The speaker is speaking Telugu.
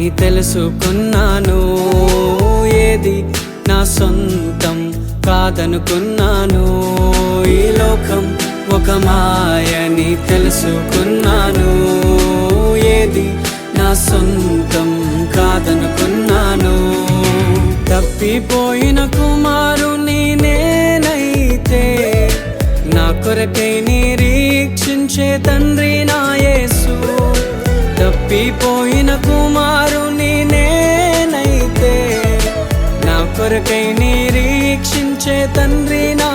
అని తెలుసుకున్నాను. ఏది నా సొంతం కాదనుకున్నాను. ఈ లోకం ఒక మాయని తెలుసుకున్నాను. ఏది నా సొంతం కాదనుకున్నాను. తప్పిపోయిన కుమారుని నేనైతే నా కొరకై నిరీక్షించే తండ్రి నా యేసు. తప్పిపోయిన కుమారుని నేనైతే నా కొరకై నిరీక్షించే తండ్రి నా